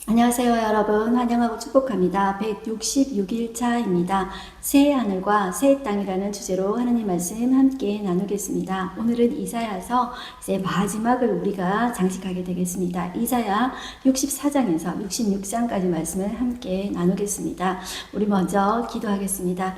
안녕하세요, 여러분. 환영하고 축복합니다. 166일 차입니다. 새 하늘과 새 땅이라는 주제로 하나님 말씀 함께 나누겠습니다. 오늘은 이사야서 이제 마지막을 우리가 장식하게 되겠습니다. 이사야 64장에서 66장까지 말씀을 함께 나누겠습니다. 우리 먼저 기도하겠습니다.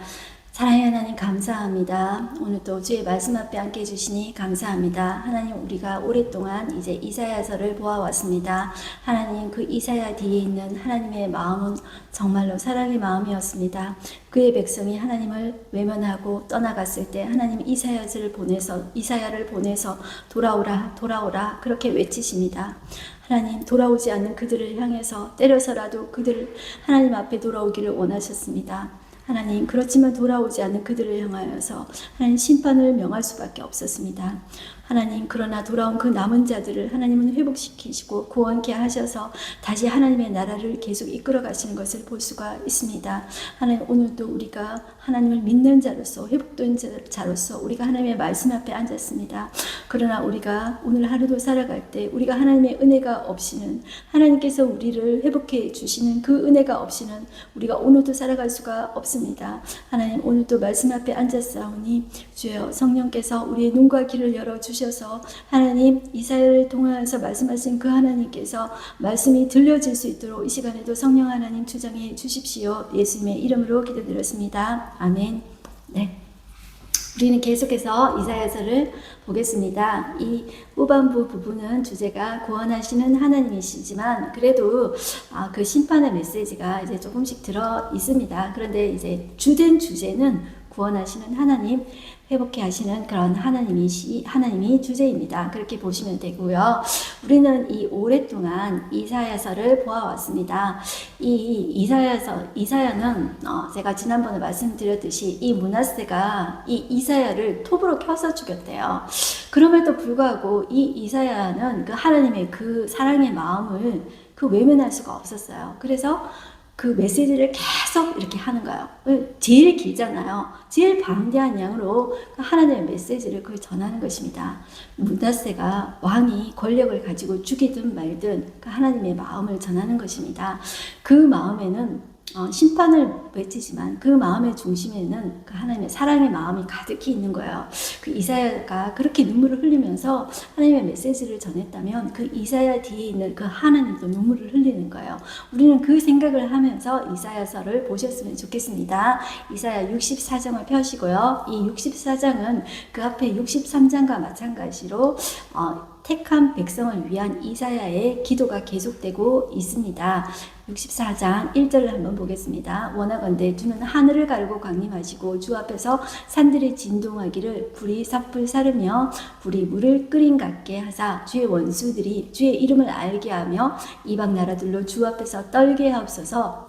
사랑의 하나님 감사합니다. 오늘 또 주의 말씀 앞에 함께 해주시니 감사합니다. 하나님, 우리가 오랫동안 이제 이사야서를 보아왔습니다. 하나님, 그 이사야 뒤에 있는 하나님의 마음은 정말로 사랑의 마음이었습니다. 그의 백성이 하나님을 외면하고 떠나갔을 때 하나님 이사야를 보내서 돌아오라 돌아오라 그렇게 외치십니다. 하나님, 돌아오지 않는 그들을 향해서 때려서라도 그들을 하나님 앞에 돌아오기를 원하셨습니다. 하나님, 그렇지만 돌아오지 않는 그들을 향하여서 하나님 심판을 명할 수밖에 없었습니다. 하나님, 그러나 돌아온 그 남은 자들을 하나님은 회복시키시고 구원케 하셔서 다시 하나님의 나라를 계속 이끌어 가시는 것을 볼 수가 있습니다. 하나님, 오늘도 우리가 하나님을 믿는 자로서, 회복된 자로서 우리가 하나님의 말씀 앞에 앉았습니다. 그러나 우리가 오늘 하루도 살아갈 때 우리가 하나님의 은혜가 없이는, 하나님께서 우리를 회복해 주시는 그 은혜가 없이는 우리가 오늘도 살아갈 수가 없습니다. 하나님, 오늘도 말씀 앞에 앉았사오니 주여, 성령께서 우리의 눈과 귀를 열어주셔서 하나님, 이사야를 통하여서 말씀하신 그 하나님께서 말씀이 들려질 수 있도록 이 시간에도 성령 하나님 주장해 주십시오. 예수님의 이름으로 기도드렸습니다. 아멘. 네. 우리는 계속해서 이사야서를 보겠습니다. 이 후반부 부분은 주제가 구원하시는 하나님이시지만 그래도 그 심판의 메시지가 이제 조금씩 들어 있습니다. 그런데 이제 주된 주제는 구원하시는 하나님, 회복해 하시는 그런 하나님이 주제입니다. 그렇게 보시면 되고요. 우리는 이 오랫동안 이사야서를 보아왔습니다. 이사야는 제가 지난번에 말씀드렸듯이 이 므낫세가 이 이사야를 톱으로 켜서 죽였대요. 그럼에도 불구하고 이 이사야는 그 하나님의 그 사랑의 마음을 외면할 수가 없었어요. 그래서 그 메시지를 계속 이렇게 하는 거예요. 제일 길잖아요. 제일 방대한 양으로 하나님의 메시지를 그걸 전하는 것입니다. 므낫세가 왕이 권력을 가지고 죽이든 말든 그 하나님의 마음을 전하는 것입니다. 그 마음에는 심판을 외치지만 그 마음의 중심에는 그 하나님의 사랑의 마음이 가득히 있는 거예요. 그 이사야가 그렇게 눈물을 흘리면서 하나님의 메시지를 전했다면 그 이사야 뒤에 있는 그 하나님도 눈물을 흘리는 거예요. 우리는 그 생각을 하면서 이사야서를 보셨으면 좋겠습니다. 이사야 64장을 펴시고요. 이 64장은 그 앞에 63장과 마찬가지로 택한 백성을 위한 이사야의 기도가 계속되고 있습니다. 64장 1절을 한번 보겠습니다. 원하건대 주는 하늘을 가르고 강림하시고 주 앞에서 산들이 진동하기를 불이 삭불 사르며 불이 물을 끓인 같게 하사 주의 원수들이 주의 이름을 알게 하며 이방 나라들로 주 앞에서 떨게 하옵소서.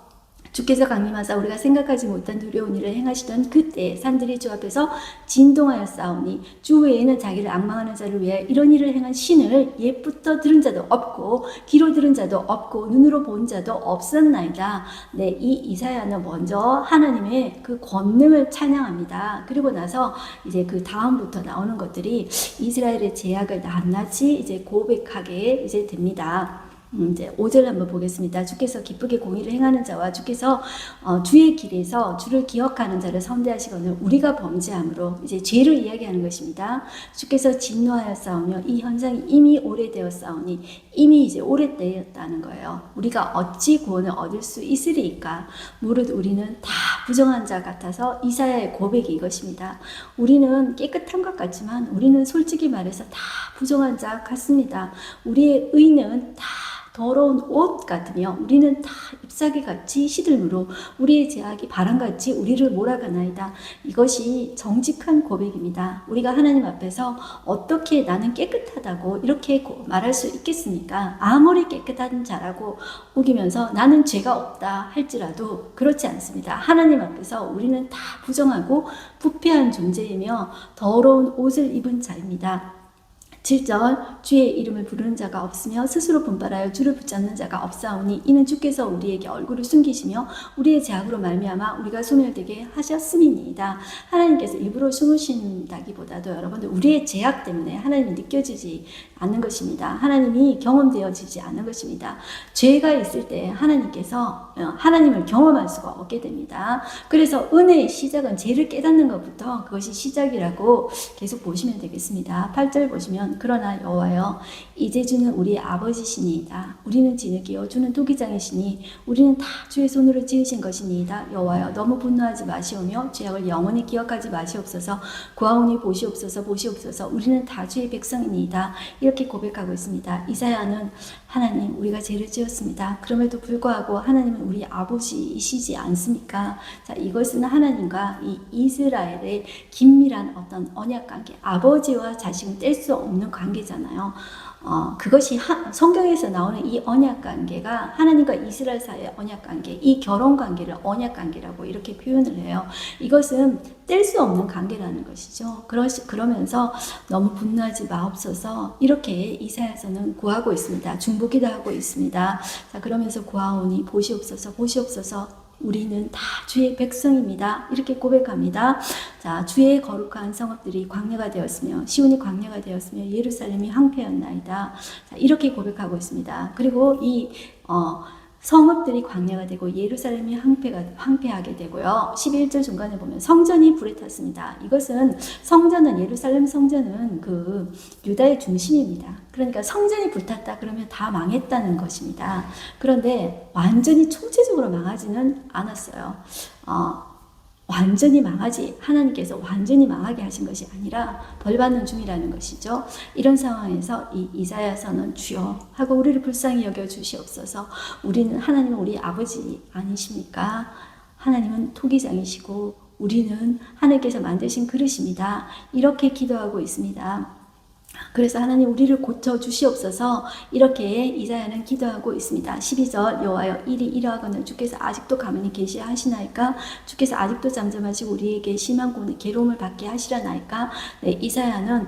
주께서 강림하사 우리가 생각하지 못한 두려운 일을 행하시던 그때 산들이 주 앞에서 진동하여 싸우니 주 외에는 자기를 앙망하는 자를 위해 이런 일을 행한 신을 옛부터 들은 자도 없고 귀로 들은 자도 없고 눈으로 본 자도 없었나이다. 네, 이 이사야는 먼저 하나님의 그 권능을 찬양합니다. 그리고 나서 이제 그 다음부터 나오는 것들이 이스라엘의 죄악을 낱낱이 이제 고백하게 이제 됩니다. 이제 5절 한번 보겠습니다. 주께서 기쁘게 공의를 행하는 자와 주께서 주의 길에서 주를 기억하는 자를 선대하시거늘 우리가 범죄함으로 이제 죄를 이야기하는 것입니다. 주께서 진노하여 싸우며 이 현상이 이미 오래되었사오니 이미 이제 오래되었다는 거예요. 우리가 어찌 구원을 얻을 수 있으리까? 무릇 우리는 다 부정한 자 같아서 이사야의 고백이 이것입니다. 우리는 깨끗한 것 같지만 우리는 솔직히 말해서 다 부정한 자 같습니다. 우리의 의는 다 더러운 옷 같으며 우리는 다 잎사귀같이 시들므로 우리의 죄악이 바람같이 우리를 몰아가나이다. 이것이 정직한 고백입니다. 우리가 하나님 앞에서 어떻게 나는 깨끗하다고 이렇게 말할 수 있겠습니까? 아무리 깨끗한 자라고 우기면서 나는 죄가 없다 할지라도 그렇지 않습니다. 하나님 앞에서 우리는 다 부정하고 부패한 존재이며 더러운 옷을 입은 자입니다. 7절 주의 이름을 부르는 자가 없으며 스스로 분발하여 주를 붙잡는 자가 없사오니 이는 주께서 우리에게 얼굴을 숨기시며 우리의 죄악으로 말미암아 우리가 소멸되게 하셨음이니이다. 하나님께서 일부러 숨으신다기보다도 여러분들 우리의 죄악 때문에 하나님이 느껴지지 않는 것입니다. 하나님이 경험되어지지 않는 것입니다. 죄가 있을 때 하나님께서 하나님을 경험할 수가 없게 됩니다. 그래서 은혜의 시작은 죄를 깨닫는 것부터 그것이 시작이라고 계속 보시면 되겠습니다. 8절 보시면 그러나 여호와여 이제 주는 우리 아버지시니이다. 우리는 진흙이요 주는 토기장이시니 우리는 다 주의 손으로 지으신 것이니이다. 여호와여 너무 분노하지 마시오며 죄악을 영원히 기억하지 마시옵소서. 구하오니 보시옵소서 보시옵소서. 우리는 다 주의 백성이니이다. 이렇게 고백하고 있습니다. 이사야는 하나님 우리가 죄를 지었습니다. 그럼에도 불구하고 하나님은 우리 아버지이시지 않습니까? 자, 이것은 하나님과 이 이스라엘의 긴밀한 어떤 언약관계, 아버지와 자식은 뗄 수 없는 관계잖아요. 그것이 성경에서 나오는 이 언약관계가 하나님과 이스라엘 사이의 언약관계, 이 결혼관계를 언약관계라고 이렇게 표현을 해요. 이것은 뗄 수 없는 관계라는 것이죠. 그러면서 너무 분노하지 마옵소서 이렇게 이사야서는 구하고 있습니다. 중보기도 하고 있습니다. 자, 그러면서 구하오니 보시옵소서 보시옵소서 우리는 다 주의 백성입니다. 이렇게 고백합니다. 자, 주의 거룩한 성읍들이 광야가 되었으며 시온이 광야가 되었으며 예루살렘이 황폐였나이다. 자, 이렇게 고백하고 있습니다. 그리고 이 성읍들이 광야가 되고 예루살렘이 황폐하게 되고요. 11절 중간에 보면 성전이 불에 탔습니다. 이것은 예루살렘 성전은 그 유다의 중심입니다. 그러니까 성전이 불탔다 그러면 다 망했다는 것입니다. 그런데 완전히 총체적으로 망하지는 않았어요. 완전히 하나님께서 완전히 망하게 하신 것이 아니라 벌받는 중이라는 것이죠. 이런 상황에서 이 이사야서는 주여 하고 우리를 불쌍히 여겨 주시옵소서. 하나님은 우리 아버지 아니십니까? 하나님은 토기장이시고 우리는 하나님께서 만드신 그릇입니다. 이렇게 기도하고 있습니다. 그래서 하나님 우리를 고쳐 주시옵소서 이렇게 이사야는 기도하고 있습니다. 12절 여호와여 일이 이러하거늘 주께서 아직도 가만히 계시하시나이까? 주께서 아직도 잠잠하시고 우리에게 심한 괴로움을 받게 하시려나이까? 네, 이사야는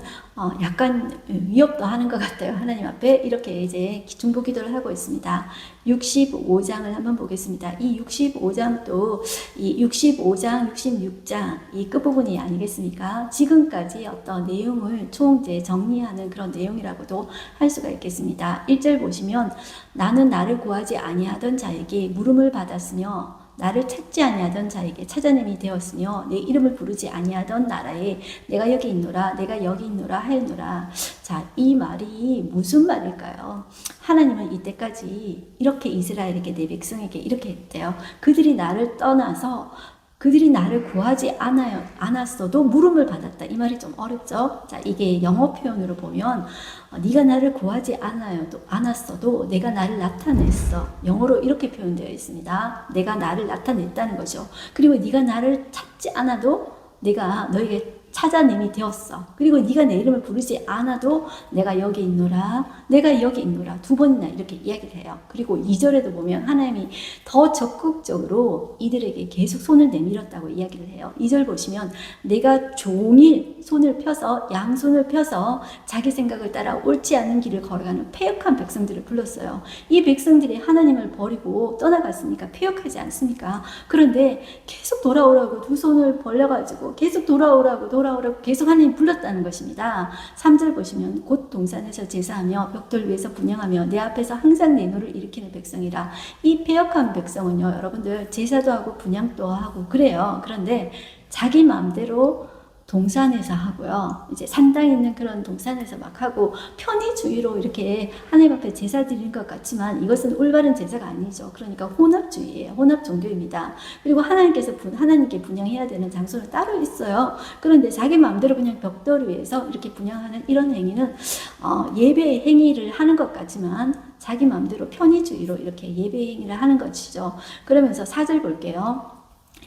약간 위협도 하는 것 같아요. 하나님 앞에 이렇게 이제 중보 기도를 하고 있습니다. 65장을 한번 보겠습니다. 이 65장도 이 65장, 66장 이 끝부분이 아니겠습니까? 지금까지 어떤 내용을 총재 정리하는 그런 내용이라고도 할 수가 있겠습니다. 1절 보시면 나는 나를 구하지 아니하던 자에게 물음을 받았으며 나를 찾지 아니하던 자에게 찾아냄이 되었으며 내 이름을 부르지 아니하던 나라에 내가 여기 있노라 내가 여기 있노라 하였노라. 자, 이 말이 무슨 말일까요? 하나님은 이때까지 이렇게 이스라엘에게 내 백성에게 이렇게 했대요. 그들이 나를 떠나서 그들이 나를 구하지 않았어도 물음을 받았다. 이 말이 좀 어렵죠? 자, 이게 영어 표현으로 보면 네가 나를 구하지 않았어도 내가 나를 나타냈어. 영어로 이렇게 표현되어 있습니다. 내가 나를 나타냈다는 거죠. 그리고 네가 나를 찾지 않아도 내가 너에게 찾아냄이 되었어. 그리고 네가 내 이름을 부르지 않아도 내가 여기 있노라 내가 여기 있노라 두 번이나 이렇게 이야기를 해요. 그리고 2절에도 보면 하나님이 더 적극적으로 이들에게 계속 손을 내밀었다고 이야기를 해요. 2절 보시면 내가 종일 손을 펴서 양손을 펴서 자기 생각을 따라 옳지 않은 길을 걸어가는 패역한 백성들을 불렀어요. 이 백성들이 하나님을 버리고 떠나갔으니까 패역하지 않습니까? 그런데 계속 돌아오라고 두 손을 벌려가지고 계속 돌아오라고 계속 하나님 불렀다는 것입니다. 3절 보시면 곧 동산에서 제사하며 벽돌 위에서 분향하며 내 앞에서 항상 내 노를 일으키는 백성이라. 이 패역한 백성은요 여러분들 제사도 하고 분향도 하고 그래요. 그런데 자기 마음대로 동산에서 하고요. 이제 산당에 있는 그런 동산에서 막 하고 편의주의로 이렇게 하나님 앞에 제사 드리는 것 같지만 이것은 올바른 제사가 아니죠. 그러니까 혼합주의예요. 혼합 종교입니다. 그리고 하나님께 분향해야 되는 장소는 따로 있어요. 그런데 자기 마음대로 그냥 벽돌 위에서 이렇게 분향하는 이런 행위는 예배 행위를 하는 것 같지만 자기 마음대로 편의주의로 이렇게 예배 행위를 하는 것이죠. 그러면서 4절 볼게요.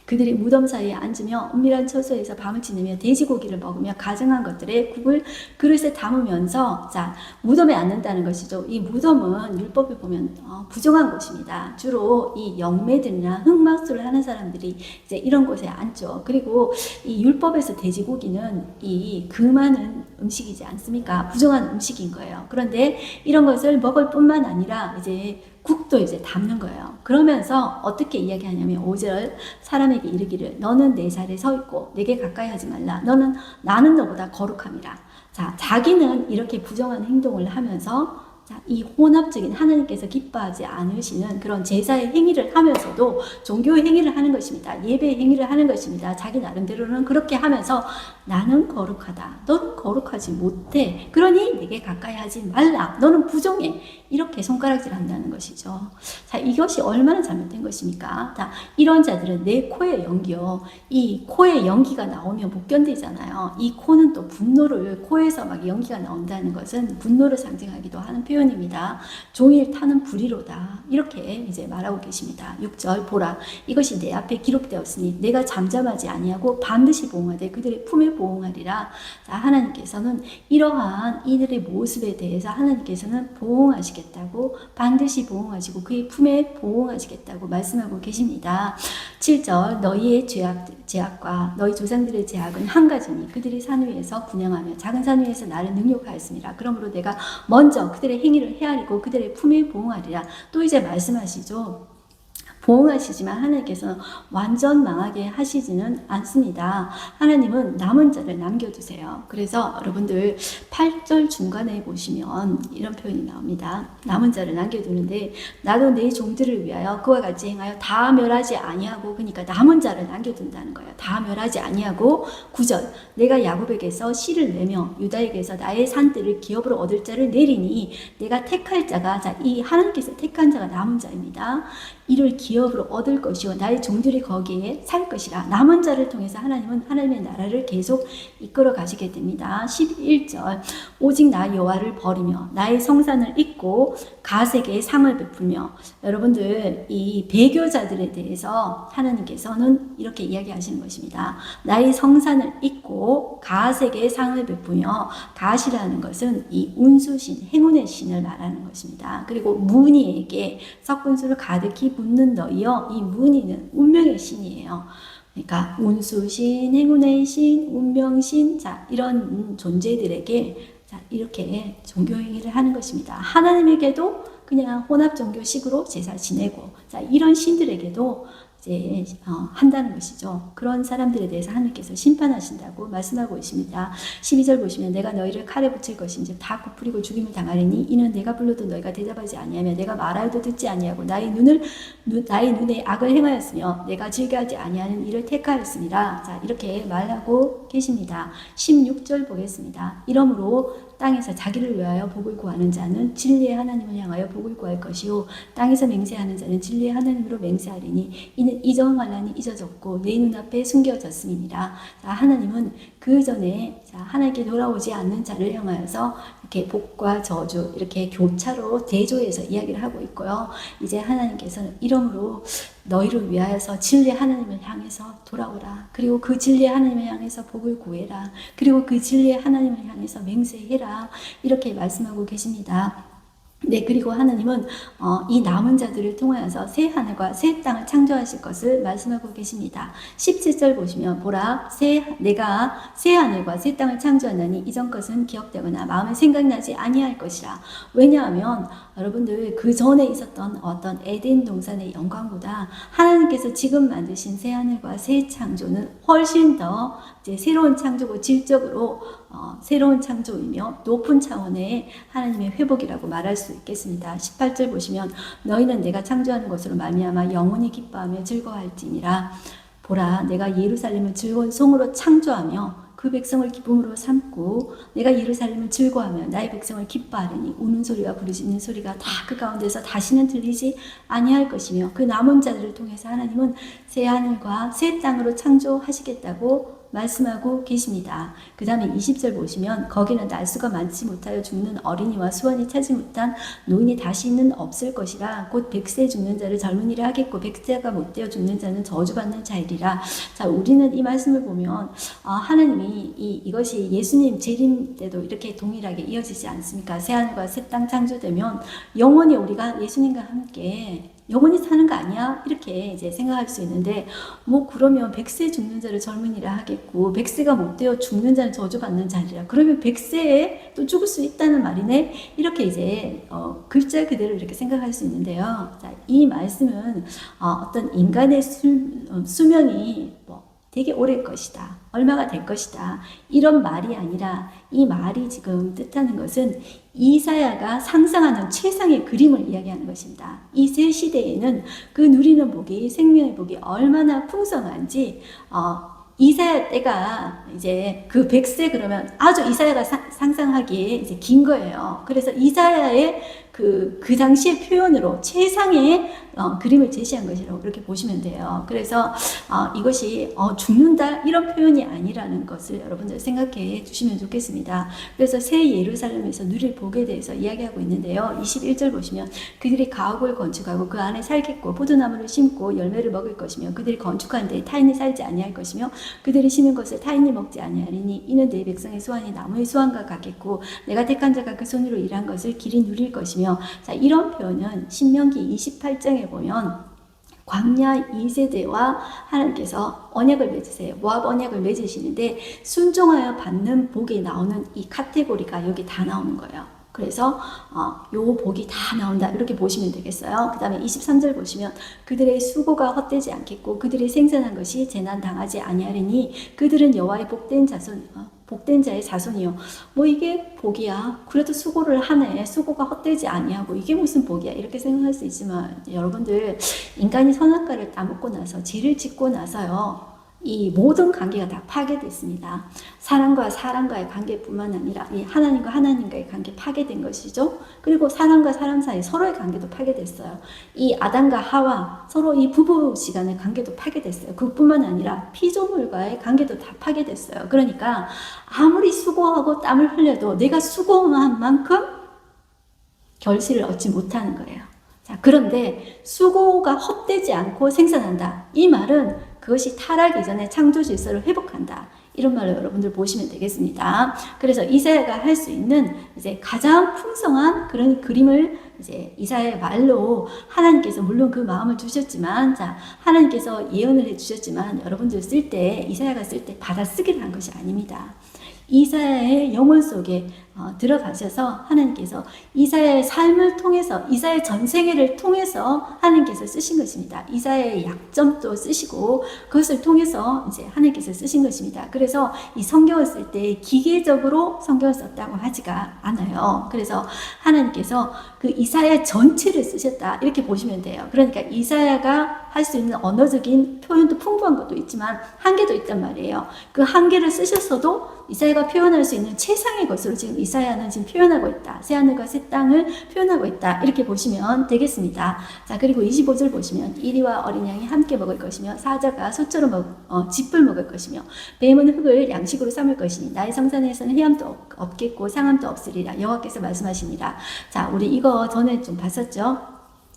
그들이 무덤 사이에 앉으며 은밀한 처소에서 밤을 지내며 돼지고기를 먹으며 가증한 것들의 국을 그릇에 담으면서 자 무덤에 앉는다는 것이죠. 이 무덤은 율법에 보면 부정한 곳입니다. 주로 이 영매들이나 흑막술을 하는 사람들이 이제 이런 곳에 앉죠. 그리고 이 율법에서 돼지고기는 이 금하는 음식이지 않습니까? 부정한 음식인 거예요. 그런데 이런 것을 먹을 뿐만 아니라 이제 국도 이제 담는 거예요. 그러면서 어떻게 이야기하냐면 5절 사람에게 이르기를 너는 내 자리에 서 있고 내게 가까이 하지 말라. 나는 너보다 거룩함이라. 자, 자기는 이렇게 부정한 행동을 하면서 자, 이 혼합적인 하나님께서 기뻐하지 않으시는 그런 제사의 행위를 하면서도 종교의 행위를 하는 것입니다. 예배의 행위를 하는 것입니다. 자기 나름대로는 그렇게 하면서 나는 거룩하다. 너는 거룩하지 못해. 그러니 내게 가까이 하지 말라. 너는 부정해. 이렇게 손가락질 한다는 것이죠. 자, 이것이 얼마나 잘못된 것입니까? 자, 이런 자들은 내 코에 연기요. 이 코에 연기가 나오면 못 견디잖아요. 이 코는 또 분노를, 코에서 막 연기가 나온다는 것은 분노를 상징하기도 하는 표현입니다. 종일 타는 불의로다. 이렇게 이제 말하고 계십니다. 6절 보라. 이것이 내 앞에 기록되었으니 내가 잠잠하지 아니하고 반드시 보응하되 그들의 품에 보응하리라. 자, 하나님께서는 이러한 이들의 모습에 대해서 하나님께서는 보응하시겠다고 반드시 보응하시고 그의 품에 보응하시겠다고 말씀하고 계십니다. 7절 너희의 죄악과 너희 조상들의 죄악은 한 가지니 그들이 산 위에서 분양하며 작은 산 위에서 나를 능욕하였습니다. 그러므로 내가 먼저 그들의 행위를 헤아리고 그들의 품에 보응하리라. 또 이제 말씀하시죠. 보응하시지만 하나님께서는 완전 망하게 하시지는 않습니다. 하나님은 남은 자를 남겨두세요. 그래서 여러분들 8절 중간에 보시면 이런 표현이 나옵니다. 남은 자를 남겨두는데 나도 내 종들을 위하여 그와 같이 행하여 다 멸하지 아니하고 그러니까 남은 자를 남겨둔다는 거예요. 다 멸하지 아니하고 9절 내가 야곱에게서 씨를 내며 유다에게서 나의 산들을 기업으로 얻을 자를 내리니 내가 택할 자가 자, 이 하나님께서 택한 자가 남은 자입니다. 이를 기업으로 얻을 것이요 나의 종들이 거기에 살 것이라. 남은 자를 통해서 하나님은 하나님의 나라를 계속 이끌어 가시게 됩니다. 11절 오직 나 여호와를 버리며 나의 성산을 잊고 가섹에 상을 베풀며. 여러분들 이 배교자들에 대해서 하나님께서는 이렇게 이야기하시는 것입니다. 나의 성산을 잊고 가섹에 상을 베풀며. 가시라는 것은 이 운수신 행운의 신을 말하는 것입니다. 그리고 무니에게 석분수를 가득히 붓는 너희여. 이 무니는 운명의 신이에요. 그러니까 운수신, 행운의 신, 운명신, 자 이런 존재들에게 자 이렇게 종교 행위를 하는 것입니다. 하나님에게도 그냥 혼합 종교식으로 제사 지내고 자 이런 신들에게도 이제 한다는 것이죠. 그런 사람들에 대해서 하나님께서 심판하신다고 말씀하고 있습니다. 12절 보시면 내가 너희를 칼에 붙일 것인지 다 굽부리고 죽임을 당하리니 이는 내가 불러도 너희가 대답하지 아니하며 내가 말하여도 듣지 아니하고 나의 눈에 악을 행하였으며 내가 즐겨하지 아니하는 일을 택하였습니다. 자 이렇게 말하고 계십니다. 16절 보겠습니다. 이러므로 땅에서 자기를 위하여 복을 구하는 자는 진리의 하나님을 향하여 복을 구할 것이요 땅에서 맹세하는 자는 진리의 하나님으로 맹세하리니 이는 이전 환난이 잊어졌고 내 눈앞에 숨겨졌음이니라. 자, 하나님은 그 전에 하나님께 돌아오지 않는 자를 향하여서 이렇게 복과 저주 이렇게 교차로 대조해서 이야기를 하고 있고요. 이제 하나님께서는 이러므로 너희를 위하여서 진리의 하나님을 향해서 돌아오라. 그리고 그 진리의 하나님을 향해서 복을 구해라. 그리고 그 진리의 하나님을 향해서 맹세해라. 이렇게 말씀하고 계십니다. 네, 그리고 하나님은 이 남은 자들을 통하여서 새 하늘과 새 땅을 창조하실 것을 말씀하고 계십니다. 17절 보시면 보라 내가 새 하늘과 새 땅을 창조하나니 이전 것은 기억되거나 마음에 생각나지 아니할 것이라. 왜냐하면 여러분들 그 전에 있었던 어떤 에덴 동산의 영광보다 하나님께서 지금 만드신 새 하늘과 새 창조는 훨씬 더 이제 새로운 창조고 질적으로 새로운 창조이며 높은 차원의 하나님의 회복이라고 말할 수 있겠습니다. 18절 보시면 너희는 내가 창조하는 것으로 말미암아 영원히 기뻐하며 즐거워할지니라. 보라 내가 예루살렘을 즐거운 송으로 창조하며 그 백성을 기쁨으로 삼고 내가 예루살렘을 즐거워하며 나의 백성을 기뻐하리니 우는 소리와 부르짖는 소리가 다 그 가운데서 다시는 들리지 아니할 것이며 그 남은 자들을 통해서 하나님은 새 하늘과 새 땅으로 창조하시겠다고 말씀하고 계십니다. 그 다음에 20절 보시면 거기는 날수가 많지 못하여 죽는 어린이와 수완이 차지 못한 노인이 다시는 없을 것이라. 곧 100세 죽는 자를 젊은이라 하겠고 100세가 못되어 죽는 자는 저주받는 자이리라. 자, 우리는 이 말씀을 보면 하나님이 이것이 예수님 재림 때도 이렇게 동일하게 이어지지 않습니까? 새하늘과 새 땅 창조되면 영원히 우리가 예수님과 함께 영원히 사는 거 아니야? 이렇게 이제 생각할 수 있는데, 뭐 그러면 100세 죽는 자를 젊은이라 하겠고 100세가 못 되어 죽는 자는 저주받는 자리라, 그러면 100세에 또 죽을 수 있다는 말이네? 이렇게 이제 글자 그대로 이렇게 생각할 수 있는데요. 자, 이 말씀은 어떤 인간의 수명이 뭐 되게 오래일 것이다, 얼마가 될 것이다, 이런 말이 아니라, 이 말이 지금 뜻하는 것은 이사야가 상상하는 최상의 그림을 이야기하는 것입니다. 이 새 시대에는 그 누리는 복이, 생명의 복이 얼마나 풍성한지, 이사야 때가 이제 그 100세 그러면 아주 이사야가 상상하기에 이제 긴 거예요. 그래서 이사야의 그 당시의 표현으로 최상의 그림을 제시한 것이라고 그렇게 보시면 돼요. 그래서 이것이 죽는다 이런 표현이 아니라는 것을 여러분들 생각해 주시면 좋겠습니다. 그래서 새 예루살렘에서 누릴 복에 대해서 이야기하고 있는데요. 21절 보시면 그들이 가옥을 건축하고 그 안에 살겠고 포도나무를 심고 열매를 먹을 것이며 그들이 건축한 데에 타인이 살지 아니할 것이며 그들이 심은 것을 타인이 먹지 아니하리니 이는 내 백성의 수완이 나무의 수완과 같겠고 내가 택한 자가 그 손으로 일한 것을 길이 누릴 것이며. 자, 이런 표현은 신명기 28장에 보면 광야 2세대와 하나님께서 언약을 맺으세요. 모압 언약을 맺으시는데 순종하여 받는 복이 나오는 이 카테고리가 여기 다 나오는 거예요. 그래서 요 복이 다 나온다 이렇게 보시면 되겠어요. 그 다음에 23절 보시면 그들의 수고가 헛되지 않겠고 그들이 생산한 것이 재난 당하지 아니하리니 그들은 여호와의 복된 자손, 복된 자의 자손이요. 뭐 이게 복이야. 그래도 수고를 하네. 수고가 헛되지 아니하고 이게 무슨 복이야. 이렇게 생각할 수 있지만 여러분들, 인간이 선악과를 따먹고 나서 죄를 짓고 나서요, 이 모든 관계가 다 파괴됐습니다. 사람과 사람과의 관계뿐만 아니라 이 하나님과 하나님과의 관계 파괴된 것이죠. 그리고 사람과 사람 사이 서로의 관계도 파괴됐어요. 이 아담과 하와 서로 이 부부 시간의 관계도 파괴됐어요. 그뿐만 아니라 피조물과의 관계도 다 파괴됐어요. 그러니까 아무리 수고하고 땀을 흘려도 내가 수고한 만큼 결실을 얻지 못하는 거예요. 자, 그런데 수고가 헛되지 않고 생산한다. 이 말은 그것이 타락 이전의 창조 질서를 회복한다. 이런 말로 여러분들 보시면 되겠습니다. 그래서 이사야가 할 수 있는 이제 가장 풍성한 그런 그림을 이제 이사야의 말로 하나님께서 물론 그 마음을 주셨지만, 자, 하나님께서 예언을 해 주셨지만 여러분들 쓸 때, 이사야가 쓸 때 받아쓰기를 한 것이 아닙니다. 이사야의 영혼 속에 들어가셔서 하나님께서 이사야의 삶을 통해서, 이사야의 전생애를 통해서 하나님께서 쓰신 것입니다. 이사야의 약점도 쓰시고 그것을 통해서 이제 하나님께서 쓰신 것입니다. 그래서 이 성경을 쓸 때 기계적으로 성경을 썼다고 하지가 않아요. 그래서 하나님께서 그 이사야 전체를 쓰셨다 이렇게 보시면 돼요. 그러니까 이사야가 할 수 있는 언어적인 표현도 풍부한 것도 있지만 한계도 있단 말이에요. 그 한계를 쓰셨어도 이사야가 표현할 수 있는 최상의 것으로 지금 이사야는 지금 표현하고 있다. 새하늘과 새 땅을 표현하고 있다. 이렇게 보시면 되겠습니다. 자, 그리고 25절 보시면 이리와 어린 양이 함께 먹을 것이며 사자가 소처럼 짚을 먹을 것이며 뱀은 흙을 양식으로 삼을 것이니 나의 성산에서는 해함도 없겠고 상함도 없으리라. 여호와께서 말씀하시니라. 자, 우리 이거 전에 좀 봤었죠?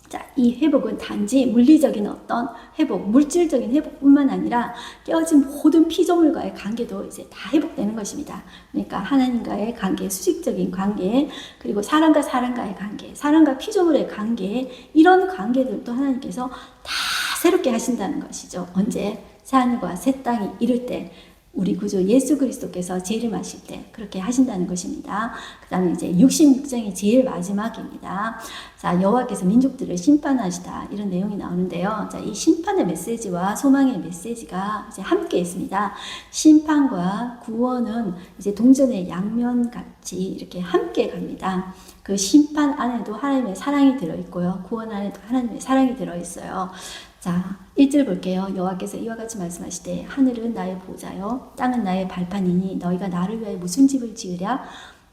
자, 이 회복은 단지 물리적인 어떤 회복, 물질적인 회복뿐만 아니라 깨어진 모든 피조물과의 관계도 이제 다 회복되는 것입니다. 그러니까 하나님과의 관계, 수직적인 관계, 그리고 사람과 사람과의 관계, 사람과 피조물의 관계, 이런 관계들도 하나님께서 다 새롭게 하신다는 것이죠. 언제? 새하늘과 새 땅이 이룰 때, 우리 구주 예수 그리스도께서 재림하실 때 그렇게 하신다는 것입니다. 그 다음에 이제 66장이 제일 마지막입니다. 자, 여호와께서 민족들을 심판하시다 이런 내용이 나오는데요. 자, 이 심판의 메시지와 소망의 메시지가 이제 함께 있습니다. 심판과 구원은 이제 동전의 양면 같이 이렇게 함께 갑니다. 그 심판 안에도 하나님의 사랑이 들어있고요. 구원 안에도 하나님의 사랑이 들어있어요. 자, 1절 볼게요. 여호와께서 이와 같이 말씀하시되 하늘은 나의 보좌요 땅은 나의 발판이니 너희가 나를 위하여 무슨 집을 지으랴?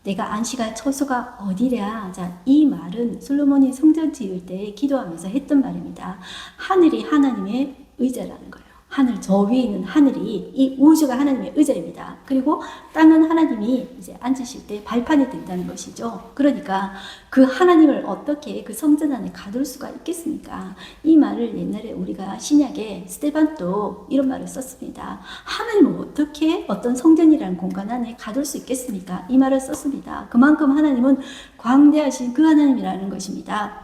내가 안식할 처소가 어디랴? 자, 이 말은 솔로몬이 성전 지을 때 기도하면서 했던 말입니다. 하늘이 하나님의 의자라는 거예요. 하늘, 저 위에 있는 하늘이, 이 우주가 하나님의 의자입니다. 그리고 땅은 하나님이 이제 앉으실 때 발판이 된다는 것이죠. 그러니까 그 하나님을 어떻게 그 성전 안에 가둘 수가 있겠습니까? 이 말을 옛날에 우리가 신약에 스데반도 이런 말을 썼습니다. 하나님을 어떻게 어떤 성전이라는 공간 안에 가둘 수 있겠습니까? 이 말을 썼습니다. 그만큼 하나님은 광대하신 그 하나님이라는 것입니다.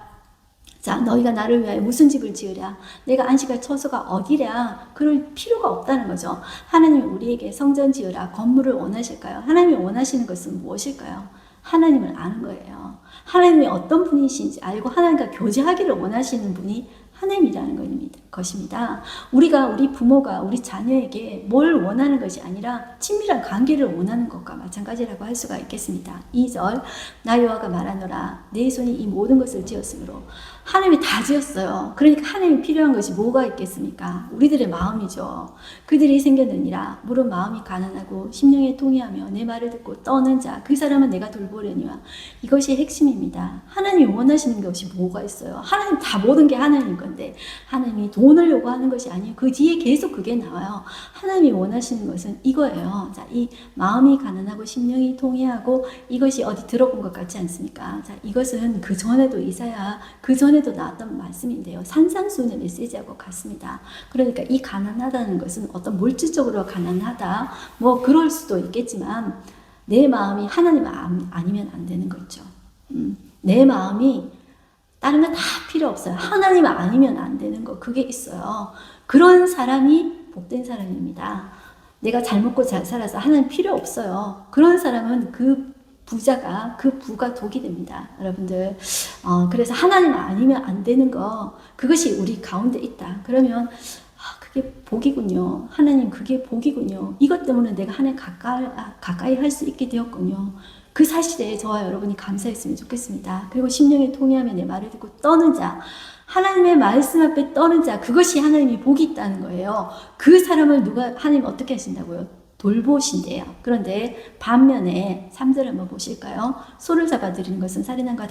자, 너희가 나를 위하여 무슨 집을 지으랴? 내가 안식할 처소가 어디랴? 그럴 필요가 없다는 거죠. 하나님이 우리에게 성전 지으라, 건물을 원하실까요? 하나님이 원하시는 것은 무엇일까요? 하나님을 아는 거예요. 하나님이 어떤 분이신지 알고 하나님과 교제하기를 원하시는 분이 하나님이라는 것입니다. 우리 부모가 우리 자녀에게 뭘 원하는 것이 아니라 친밀한 관계를 원하는 것과 마찬가지라고 할 수가 있겠습니다. 2절, 나 여호와가 말하노라 내 손이 이 모든 것을 지었으므로. 하나님이 다 지었어요. 그러니까 하나님이 필요한 것이 뭐가 있겠습니까? 우리들의 마음이죠. 그들이 생겼느니라 물은 마음이 가난하고 심령에 통회하며 내 말을 듣고 떠는 자 그 사람은 내가 돌보려니와. 이것이 핵심입니다. 하나님이 원하시는 것이 뭐가 있어요? 하나님 다 모든 게 하나님 건데 하나님이 돈을 요구하는 것이 아니에요. 그 뒤에 계속 그게 나와요. 하나님이 원하시는 것은 이거예요. 자, 이 마음이 가난하고 심령이 통회하고 이것이 어디 들어본 것 같지 않습니까? 자, 이것은 그 전에도 이사야 그 전에도 나왔던 말씀인데요. 산상수훈의 메시지하고 같습니다. 그러니까 이 가난하다는 것은 어떤 물질적으로 가난하다 뭐 그럴 수도 있겠지만 내 마음이 하나님 아니면 안 되는 거죠. 내 마음이 다른 건 다 필요 없어요. 하나님 아니면 안 되는 거 그게 있어요. 그런 사람이 복된 사람입니다. 내가 잘 먹고 잘 살아서 하나님 필요 없어요. 그런 사람은 그 부자가 그 부가 독이 됩니다. 여러분들 그래서 하나님 아니면 안 되는 거 그것이 우리 가운데 있다. 그러면 그게 복이군요. 하나님 그게 복이군요. 이것 때문에 내가 하나님 가까이 할 수 있게 되었군요. 그 사실에 저와 여러분이 감사했으면 좋겠습니다. 그리고 심령에 통회하며 내 말을 듣고 떠는 자, 하나님의 말씀 앞에 떠는 자, 그것이 하나님이 복이 있다는 거예요. 그 사람을 하나님 어떻게 하신다고요? 돌보신대요. 그런데 반면에 3절 한번 보실까요? 소를 잡아 드리는 것은 살인함과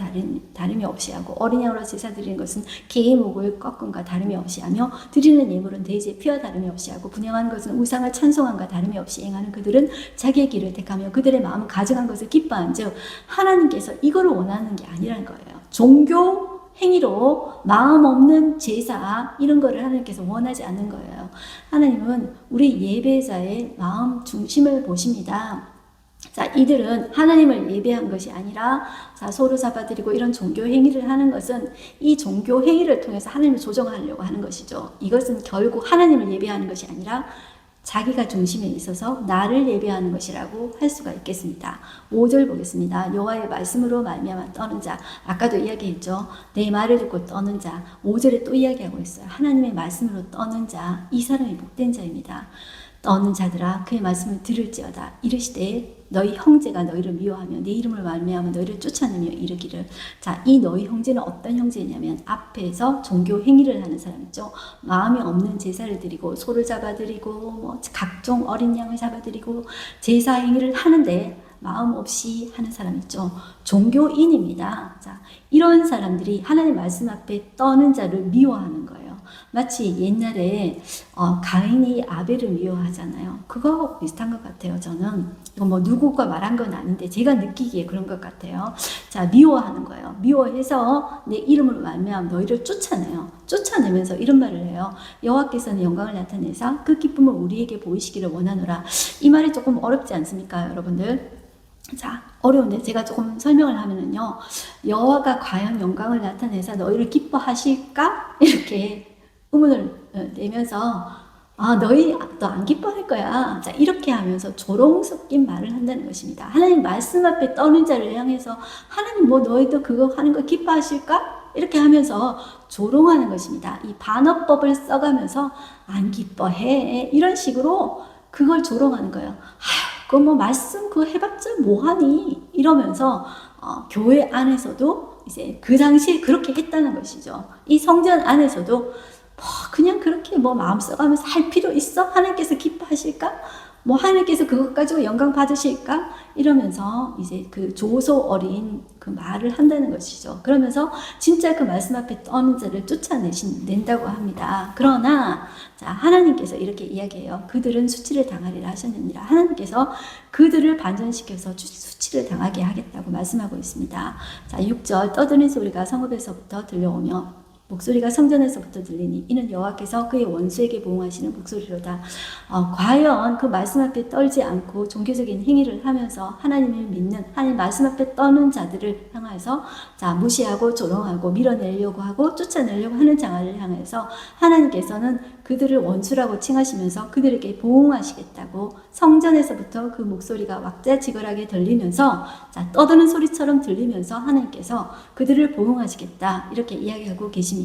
다름이 없이 하고 어린 양으로 제사 드리는 것은 개의 목을 꺾음과 다름이 없이 하며 드리는 예물은 돼지의 피와 다름이 없이 하고 분향하는 것은 우상을 찬송함과 다름이 없이 행하는 그들은 자기의 길을 택하며 그들의 마음은 가증한 것을 기뻐한 즉 하나님께서 이거를 원하는 게 아니라는 거예요. 종교 행위로 마음 없는 제사 이런 거를 하나님께서 원하지 않는 거예요. 하나님은 우리 예배자의 마음 중심을 보십니다. 자, 이들은 하나님을 예배한 것이 아니라 자, 소를 잡아드리고 이런 종교 행위를 하는 것은 이 종교 행위를 통해서 하나님을 조정하려고 하는 것이죠. 이것은 결국 하나님을 예배하는 것이 아니라 자기가 중심에 있어서 나를 예배하는 것이라고 할 수가 있겠습니다. 5절 보겠습니다. 여호와의 말씀으로 말미암아 떠는 자. 아까도 이야기했죠. 내 말을 듣고 떠는 자. 5절에 또 이야기하고 있어요. 하나님의 말씀으로 떠는 자. 이 사람이 복된 자입니다. 떠는 자들아 그의 말씀을 들을지어다. 이르시되 너희 형제가 너희를 미워하며 내 이름을 말미암아 너희를 쫓아내며 이르기를. 자, 이 너희 형제는 어떤 형제냐면 앞에서 종교 행위를 하는 사람이죠. 마음이 없는 제사를 드리고 소를 잡아드리고 뭐 각종 어린 양을 잡아드리고 제사 행위를 하는데 마음 없이 하는 사람 있죠. 종교인입니다. 자, 이런 사람들이 하나님 말씀 앞에 떠는 자를 미워하는 거예요. 마치 옛날에 가인이 아벨을 미워하잖아요. 그거 비슷한 것 같아요. 저는 이거 뭐 누구가 말한 건 아닌데 제가 느끼기에 그런 것 같아요. 자, 미워하는 거예요. 미워해서 내 이름으로 말미암아 너희를 쫓아내요. 쫓아내면서 이런 말을 해요. 여호와께서는 영광을 나타내사 그 기쁨을 우리에게 보이시기를 원하노라. 이 말이 조금 어렵지 않습니까, 여러분들? 자, 어려운데 제가 조금 설명을 하면은요. 여호와가 과연 영광을 나타내사 너희를 기뻐하실까? 이렇게 의문을 내면서 너희 너 안 기뻐할 거야. 자, 이렇게 하면서 조롱 섞인 말을 한다는 것입니다. 하나님 말씀 앞에 떠는 자를 향해서 하나님 뭐 너희도 그거 하는 거 기뻐하실까? 이렇게 하면서 조롱하는 것입니다. 이 반어법을 써가면서 안 기뻐해. 이런 식으로 그걸 조롱하는 거예요. 그거 뭐 말씀 그거 해봤자 뭐하니? 이러면서 교회 안에서도 이제 그 당시에 그렇게 했다는 것이죠. 이 성전 안에서도 그냥 그렇게 뭐 마음 써가면서 할 필요 있어? 하나님께서 기뻐하실까? 뭐 하나님께서 그것 가지고 영광 받으실까? 이러면서 이제 그 조소 어린 그 말을 한다는 것이죠. 그러면서 진짜 그 말씀 앞에 떠는 자를 쫓아낸다고 합니다. 그러나 자, 하나님께서 이렇게 이야기해요. 그들은 수치를 당하리라 하셨느니라. 하나님께서 그들을 반전시켜서 수치를 당하게 하겠다고 말씀하고 있습니다. 자, 6절 떠드는 소리가 성읍에서부터 들려오며 목소리가 성전에서부터 들리니 이는 여호와께서 그의 원수에게 보응하시는 목소리로다. 과연 그 말씀 앞에 떨지 않고 종교적인 행위를 하면서 하나님을 믿는, 하나님 말씀 앞에 떠는 자들을 향해서 무시하고 조롱하고 밀어내려고 하고 쫓아내려고 하는 자를 향해서 하나님께서는 그들을 원수라고 칭하시면서 그들에게 보응하시겠다고 성전에서부터 그 목소리가 왁자지껄하게 들리면서 떠드는 소리처럼 들리면서 하나님께서 그들을 보응하시겠다 이렇게 이야기하고 계십니다.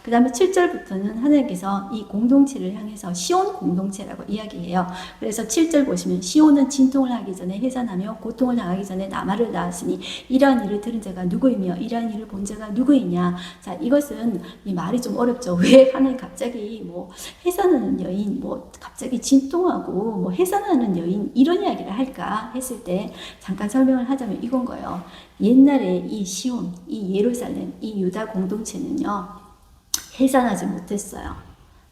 그 다음에 7절부터는 하나님께서 이 공동체를 향해서 시온 공동체라고 이야기해요. 그래서 7절 보시면 시온은 진통을 하기 전에 해산하며 고통을 당하기 전에 나말을 낳았으니 이러한 일을 들은 자가 누구이며 이러한 일을 본 자가 누구이냐. 자, 이것은 이 말이 좀 어렵죠. 왜 하나님 갑자기 해산하는 여인, 갑자기 진통하고 해산하는 여인 이런 이야기를 할까 했을 때 잠깐 설명을 하자면 이건 거예요. 옛날에 이 시온, 이 예루살렘, 이 유다 공동체는요 해산하지 못했어요.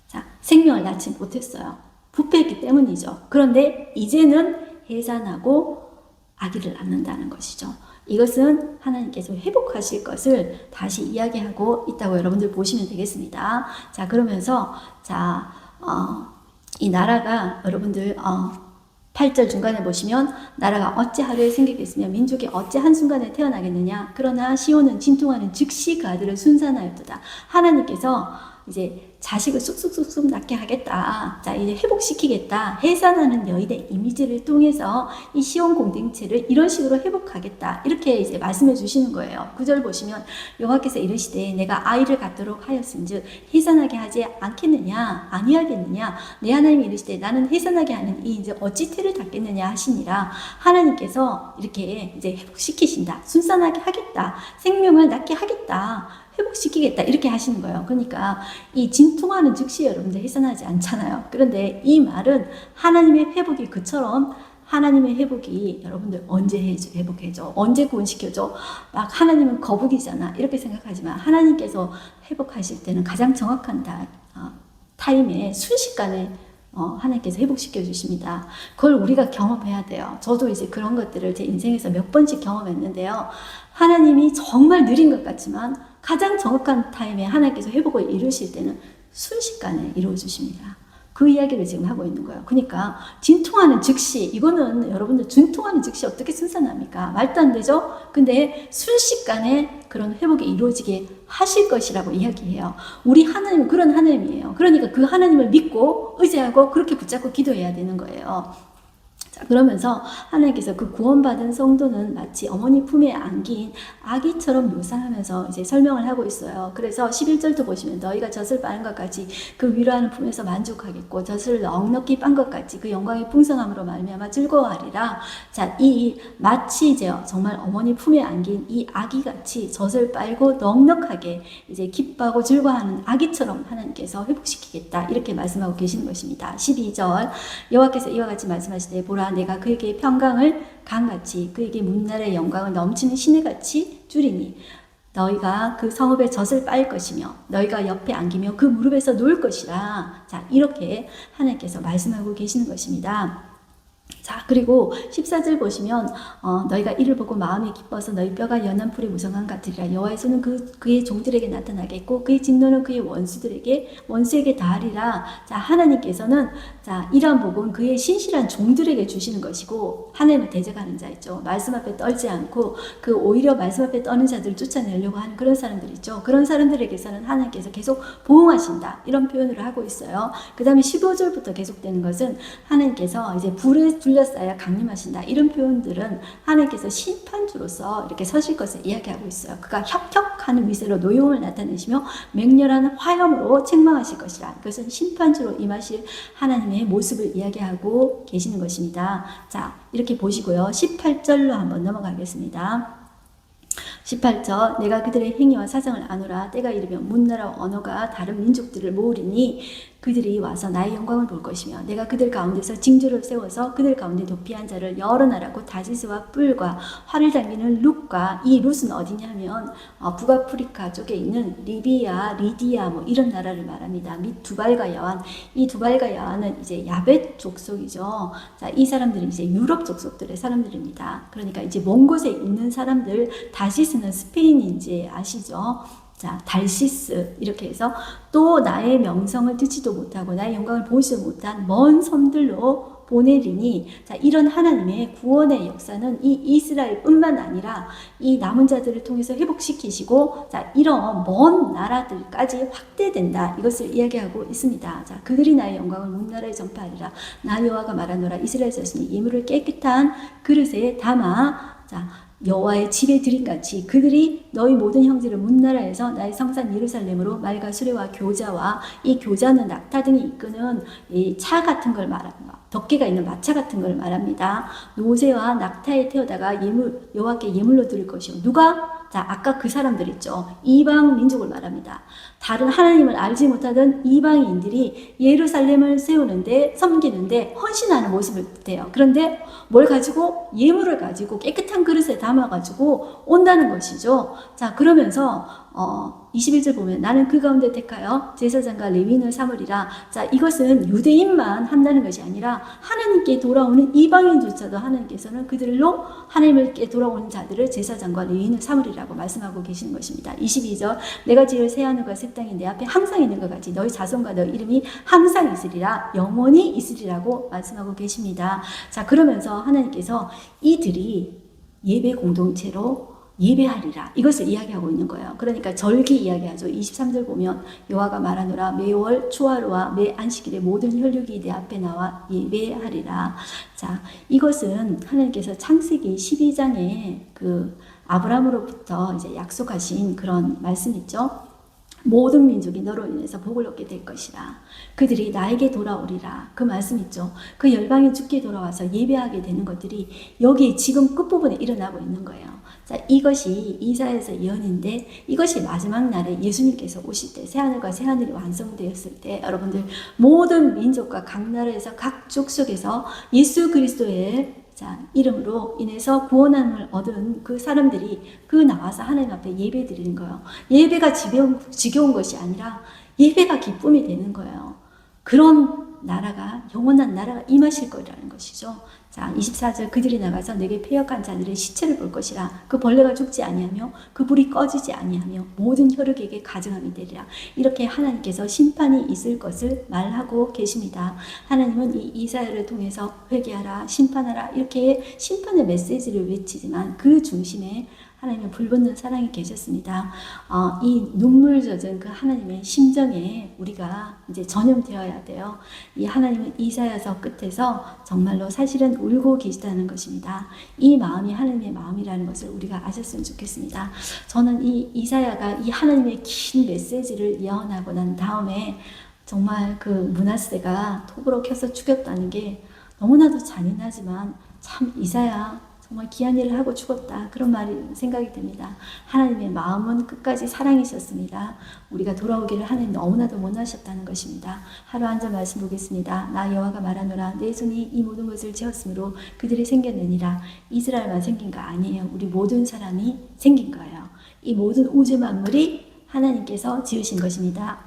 자, 생명을 낳지 못했어요. 부패했기 때문이죠. 그런데 이제는 해산하고 아기를 낳는다는 것이죠. 이것은 하나님께서 회복하실 것을 다시 이야기하고 있다고 여러분들 보시면 되겠습니다. 자, 그러면서 이 나라가 여러분들 8절 중간에 보시면 나라가 어찌 하루에 생기겠으며 민족이 어찌 한순간에 태어나겠느냐. 그러나 시온은 진통하는 즉시 그 아들을 순산하였도다. 하나님께서 이제 자식을 쑥쑥쑥쑥 낳게 하겠다. 자, 이제 회복시키겠다. 해산하는 여인의 이미지를 통해서 이 시온 공동체를 이런 식으로 회복하겠다. 이렇게 이제 말씀해 주시는 거예요. 9절 보시면 여호와께서 이르시되 내가 아이를 갖도록 하였은즉 해산하게 하지 않겠느냐? 아니하겠느냐? 내 하나님이 이르시되 나는 해산하게 하는 이 이제 어찌 태를 닫겠느냐 하시니라. 하나님께서 이렇게 이제 회복시키신다. 순산하게 하겠다. 생명을 낳게 하겠다. 회복시키겠다 이렇게 하시는 거예요. 그러니까 이 진통하는 즉시 여러분들 해산하지 않잖아요. 그런데 이 말은 하나님의 회복이 그처럼 하나님의 회복이 여러분들 언제 회복해줘? 언제 구원시켜줘? 막 하나님은 거북이잖아 이렇게 생각하지만 하나님께서 회복하실 때는 가장 정확한 타임에 순식간에 하나님께서 회복시켜 주십니다. 그걸 우리가 경험해야 돼요. 저도 이제 그런 것들을 제 인생에서 몇 번씩 경험했는데요. 하나님이 정말 느린 것 같지만 가장 정확한 타임에 하나님께서 회복을 이루실 때는 순식간에 이루어 주십니다. 그 이야기를 지금 하고 있는 거예요. 그러니까 진통하는 즉시, 이거는 여러분들 진통하는 즉시 어떻게 순산합니까? 말도 안 되죠? 근데 순식간에 그런 회복이 이루어지게 하실 것이라고 이야기해요. 우리 하나님은 그런 하나님이에요. 그러니까 그 하나님을 믿고 의지하고 그렇게 붙잡고 기도해야 되는 거예요. 자, 그러면서 하나님께서 그 구원받은 성도는 마치 어머니 품에 안긴 아기처럼 묘사하면서 이제 설명을 하고 있어요. 그래서 11절도 보시면 너희가 젖을 빠는 것 같이 그 위로하는 품에서 만족하겠고 젖을 넉넉히 빤 것 같이 그 영광의 풍성함으로 말미암아 즐거워하리라. 자, 이 마치 이제 정말 어머니 품에 안긴 이 아기같이 젖을 빨고 넉넉하게 이제 기뻐하고 즐거워하는 아기처럼 하나님께서 회복시키겠다 이렇게 말씀하고 계시는 것입니다. 12절 여호와께서 이와 같이 말씀하시되 보라 내가 그에게 평강을 강같이 그에게 문날의 영광을 넘치는 시내같이 주리니 너희가 그 성읍의 젖을 빨 것이며 너희가 옆에 안기며 그 무릎에서 놓을 것이라. 자, 이렇게 하나님께서 말씀하고 계시는 것입니다. 자, 그리고 14절 보시면 너희가 이를 보고 마음이 기뻐서 너희 뼈가 연한 풀의 무성한 같으리라. 여호와의 손은 그의 종들에게 나타나겠고 그의 진노는 그의 원수에게 닿으리라. 자, 하나님께서는 이러한 복은 그의 신실한 종들에게 주시는 것이고 하나님을 대적하는 자 있죠. 말씀 앞에 떨지 않고 오히려 말씀 앞에 떠는 자들을 쫓아내려고 하는 그런 사람들 있죠. 그런 사람들에게서는 하나님께서 계속 보응하신다 이런 표현을 하고 있어요. 그 다음에 15절부터 계속되는 것은 하나님께서 이제 불을 둘러싸야 강림하신다 이런 표현들은 하나님께서 심판주로서 이렇게 서실 것을 이야기하고 있어요. 그가 혁혁하는 위세로 노여움을 나타내시며 맹렬한 화염으로 책망하실 것이라. 이것은 심판주로 임하실 하나님의 모습을 이야기하고 계시는 것입니다. 자, 이렇게 보시고요. 18절로 한번 넘어가겠습니다. 18절 내가 그들의 행위와 사정을 아노라. 때가 이르면 문나라 언어가 다른 민족들을 모으리니 그들이 와서 나의 영광을 볼 것이며 내가 그들 가운데서 징조를 세워서 그들 가운데 도피한 자를 여러 나라고 다시스와 뿔과 활을 당기는 룻과 이 룻은 어디냐면 북아프리카 쪽에 있는 리비아, 리디아 이런 나라를 말합니다. 및 두발과 야완. 이 두발과 야완은 이제 야벳 족속이죠. 자, 이 사람들은 이제 유럽 족속들의 사람들입니다. 그러니까 이제 먼 곳에 있는 사람들, 다시스는 스페인인지 아시죠? 자, 달시스 이렇게 해서 또 나의 명성을 듣지도 못하고 나의 영광을 보지도 못한 먼 섬들로 보내리니, 자, 이런 하나님의 구원의 역사는 이 이스라엘뿐만 아니라 이 남은 자들을 통해서 회복시키시고, 자, 이런 먼 나라들까지 확대된다, 이것을 이야기하고 있습니다. 자, 그들이 나의 영광을 문 나라에 전파하리라. 나 여호와가 말하노라. 이스라엘 자손이 예물을 깨끗한 그릇에 담아, 자, 여호와의 집에 들인같이 그들이 너희 모든 형제를 문나라에서 나의 성산 예루살렘으로 말과 수레와 교자와, 이 교자는 낙타 등이 이끄는 이 차 같은 걸 말합니다. 덮개가 있는 마차 같은 걸 말합니다. 노새와 낙타에 태워다가 여호와께 예물로 드릴 것이요. 누가? 자, 아까 그 사람들 있죠. 이방 민족을 말합니다. 다른 하나님을 알지 못하던 이방인들이 예루살렘을 세우는데, 섬기는데 헌신하는 모습을 뜻해요. 그런데 뭘 가지고? 예물을 가지고 깨끗한 그릇에 담아가지고 온다는 것이죠. 자, 그러면서 21절 보면 나는 그 가운데 택하여 제사장과 레위인을 삼으리라. 자, 이것은 유대인만 한다는 것이 아니라 하나님께 돌아오는 이방인조차도 하나님께서는 그들로 하나님께 돌아오는 자들을 제사장과 레위인을 삼으리라고 말씀하고 계시는 것입니다. 22절 내가 지을 새하늘과 새 땅이 내 앞에 항상 있는 것 같이 너희 자손과 너희 이름이 항상 있으리라, 영원히 있으리라고 말씀하고 계십니다. 자, 그러면서 하나님께서 이들이 예배 공동체로 예배하리라, 이것을 이야기하고 있는 거예요. 그러니까 절기 이야기하죠. 23절 보면 여호와가 말하노라. 매월 초하루와 매 안식일에 모든 혈육이 내 앞에 나와 예배하리라. 자, 이것은 하나님께서 창세기 12장에 그 아브라함으로부터 이제 약속하신 그런 말씀 있죠. 모든 민족이 너로 인해서 복을 얻게 될 것이라. 그들이 나에게 돌아오리라. 그 말씀 있죠. 그 열방이 주께 돌아와서 예배하게 되는 것들이 여기 지금 끝부분에 일어나고 있는 거예요. 자, 이것이 이사야서 예언인데, 이것이 마지막 날에 예수님께서 오실 때, 새하늘과 새하늘이 완성되었을 때 여러분들 모든 민족과 각 나라에서 각 족속에서 예수 그리스도의, 자, 이름으로 인해서 구원함을 얻은 그 사람들이 그 나와서 하나님 앞에 예배 드리는 거예요. 예배가 지겨운 것이 아니라 예배가 기쁨이 되는 거예요. 그런 나라가, 영원한 나라가 임하실 거라는 것이죠. 자, 24절 그들이 나가서 내게 패역한 자들의 시체를 볼 것이라. 그 벌레가 죽지 아니하며 그 불이 꺼지지 아니하며 모든 혈육에게 가증함이 되리라. 이렇게 하나님께서 심판이 있을 것을 말하고 계십니다. 하나님은 이 이사야를 통해서 회개하라, 심판하라, 이렇게 심판의 메시지를 외치지만 그 중심에 하나님의 불붙는 사랑이 계셨습니다. 이 눈물 젖은 그 하나님의 심정에 우리가 이제 전염되어야 돼요. 이 하나님은 이사야서 끝에서 정말로 사실은 울고 계시다는 것입니다. 이 마음이 하나님의 마음이라는 것을 우리가 아셨으면 좋겠습니다. 저는 이 이사야가 이 하나님의 긴 메시지를 예언하고 난 다음에 정말 그 므낫세가 톱으로 켜서 죽였다는 게 너무나도 잔인하지만, 참 이사야 정말 귀한 일을 하고 죽었다, 그런 말이 생각이 듭니다. 하나님의 마음은 끝까지 사랑이셨습니다. 우리가 돌아오기를 하나님 너무나도 원하셨다는 것입니다. 하루 한 절 말씀 보겠습니다. 나 여호와가 말하노라. 내 손이 이 모든 것을 지었으므로 그들이 생겼느니라. 이스라엘만 생긴 거 아니에요. 우리 모든 사람이 생긴 거예요. 이 모든 우주 만물이 하나님께서 지으신 것입니다.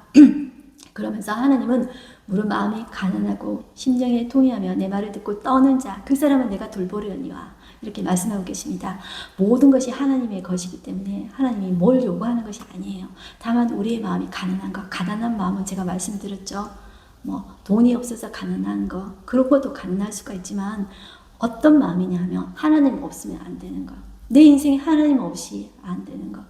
그러면서 하나님은 무릇 마음이 가난하고 심령에 통회하며 내 말을 듣고 떠는 자, 그 사람은 내가 돌보려니와, 이렇게 말씀하고 계십니다. 모든 것이 하나님의 것이기 때문에 하나님이 뭘 요구하는 것이 아니에요. 다만 우리의 마음이 가난한 것, 가난한 마음은 제가 말씀드렸죠. 뭐 돈이 없어서 가난한 거, 그런 것도 가난할 수가 있지만 어떤 마음이냐면 하나님 없으면 안 되는 거, 내 인생에 하나님 없이 안 되는 거,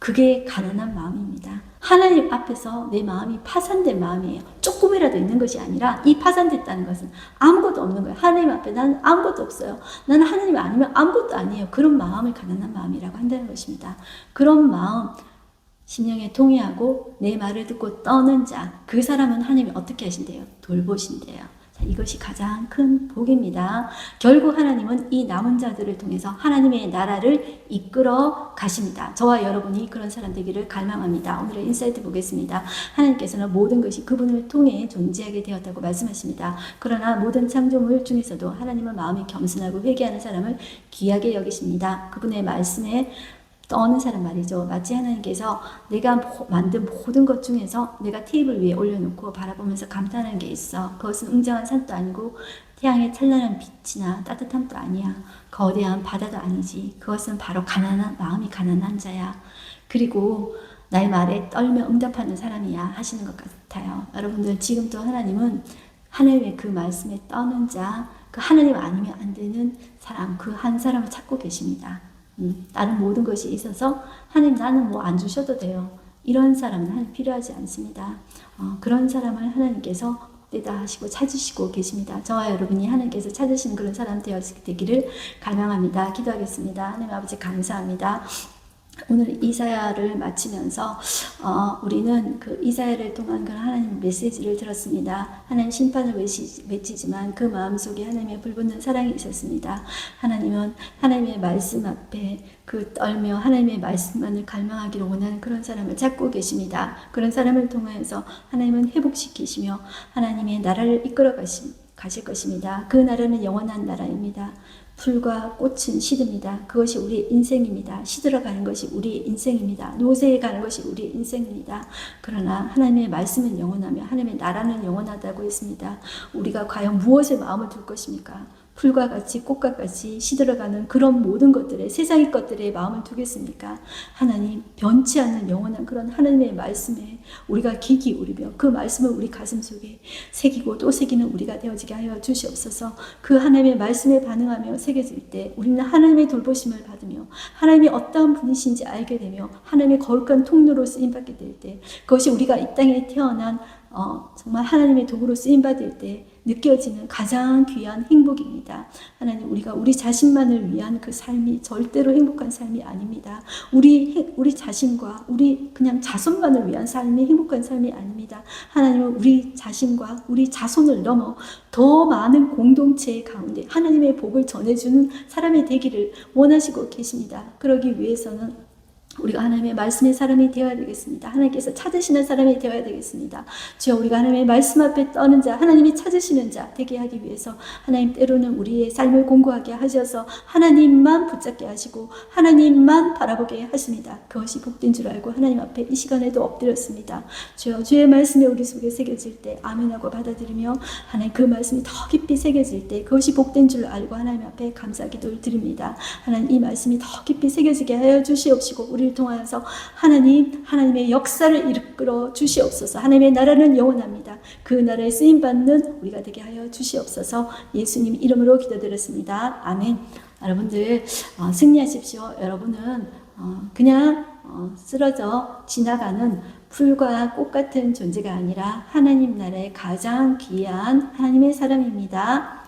그게 가난한 마음입니다. 하나님 앞에서 내 마음이 파산된 마음이에요. 조금이라도 있는 것이 아니라, 이 파산됐다는 것은 아무것도 없는 거예요. 하나님 앞에 나는 아무것도 없어요. 나는 하나님 아니면 아무것도 아니에요. 그런 마음을 가난한 마음이라고 한다는 것입니다. 그런 마음, 심령에 통회하고 내 말을 듣고 떠는 자, 그 사람은 하나님이 어떻게 하신대요? 돌보신대요. 자, 이것이 가장 큰 복입니다. 결국 하나님은 이 남은 자들을 통해서 하나님의 나라를 이끌어 가십니다. 저와 여러분이 그런 사람 되기를 갈망합니다. 오늘의 인사이트 보겠습니다. 하나님께서는 모든 것이 그분을 통해 존재하게 되었다고 말씀하십니다. 그러나 모든 창조물 중에서도 하나님은 마음이 겸손하고 회개하는 사람을 귀하게 여기십니다. 그분의 말씀에 떠는 사람 말이죠. 마치 하나님께서 내가 만든 모든 것 중에서 내가 테이블 위에 올려놓고 바라보면서 감탄하는 게 있어. 그것은 웅장한 산도 아니고 태양의 찬란한 빛이나 따뜻함도 아니야. 거대한 바다도 아니지. 그것은 바로 가난한, 마음이 가난한 자야. 그리고 나의 말에 떨며 응답하는 사람이야 하시는 것 같아요. 여러분들 지금도 하나님은 하나님의 그 말씀에 떠는 자, 그 하나님 아니면 안 되는 사람, 그 한 사람을 찾고 계십니다. 다른 모든 것이 있어서 하나님 나는 뭐 안 주셔도 돼요. 이런 사람은 하나님 필요하지 않습니다. 그런 사람을 하나님께서 때다 하시고 찾으시고 계십니다. 저와 여러분이 하나님께서 찾으시는 그런 사람 되기를 갈망합니다. 기도하겠습니다. 하나님 아버지 감사합니다. 오늘 이사야를 마치면서 우리는 그 이사야를 통한 그런 하나님 메시지를 들었습니다. 하나님 심판을 외치지만 그 마음속에 하나님의 불붙는 사랑이 있었습니다. 하나님은 하나님의 말씀 앞에 그 떨며 하나님의 말씀만을 갈망하기를 원하는 그런 사람을 찾고 계십니다. 그런 사람을 통해서 하나님은 회복시키시며 하나님의 나라를 이끌어 가실 것입니다. 그 나라는 영원한 나라입니다. 풀과 꽃은 시듭니다. 그것이 우리의 인생입니다. 시들어가는 것이 우리의 인생입니다. 노쇠해 가는 것이 우리의 인생입니다. 그러나 하나님의 말씀은 영원하며 하나님의 나라는 영원하다고 했습니다. 우리가 과연 무엇에 마음을 둘 것입니까? 풀과 같이 꽃과 같이 시들어가는 그런 모든 것들에 세상의 것들에 마음을 두겠습니까? 하나님 변치 않는 영원한 그런 하나님의 말씀에 우리가 귀 기울이며 그 말씀을 우리 가슴 속에 새기고 또 새기는 우리가 되어지게 하여 주시옵소서. 그 하나님의 말씀에 반응하며 새겨질 때 우리는 하나님의 돌보심을 받으며 하나님이 어떠한 분이신지 알게 되며 하나님의 거룩한 통로로 쓰임받게 될 때 그것이 우리가 이 땅에 태어난 정말 하나님의 도구로 쓰임받을 때 느껴지는 가장 귀한 행복입니다. 하나님 우리가 우리 자신만을 위한 그 삶이 절대로 행복한 삶이 아닙니다. 우리 자신과 우리 그냥 자손만을 위한 삶이 행복한 삶이 아닙니다. 하나님은 우리 자신과 우리 자손을 넘어 더 많은 공동체 가운데 하나님의 복을 전해주는 사람이 되기를 원하시고 계십니다. 그러기 위해서는 우리가 하나님의 말씀의 사람이 되어야 되겠습니다. 하나님께서 찾으시는 사람이 되어야 되겠습니다. 주여 우리가 하나님의 말씀 앞에 떠는 자, 하나님이 찾으시는 자 되게 하기 위해서 하나님 때로는 우리의 삶을 공고하게 하셔서 하나님만 붙잡게 하시고 하나님만 바라보게 하십니다. 그것이 복된 줄 알고 하나님 앞에 이 시간에도 엎드렸습니다. 주여 주의 말씀이 우리 속에 새겨질 때 아멘하고 받아들이며 하나님 그 말씀이 더 깊이 새겨질 때 그것이 복된 줄 알고 하나님 앞에 감사 기도를 드립니다. 하나님 이 말씀이 더 깊이 새겨지게 하여 주시옵시고 우리를 통하여서 하나님의 역사를 이끌어 주시옵소서. 하나님의 나라는 영원합니다. 그 나라에 쓰임받는 우리가 되게 하여 주시옵소서. 예수님 이름으로 기도드렸습니다. 아멘. 여러분들 승리하십시오. 여러분은 그냥 쓰러져 지나가는 풀과 꽃 같은 존재가 아니라 하나님 나라의 가장 귀한 하나님의 사람입니다.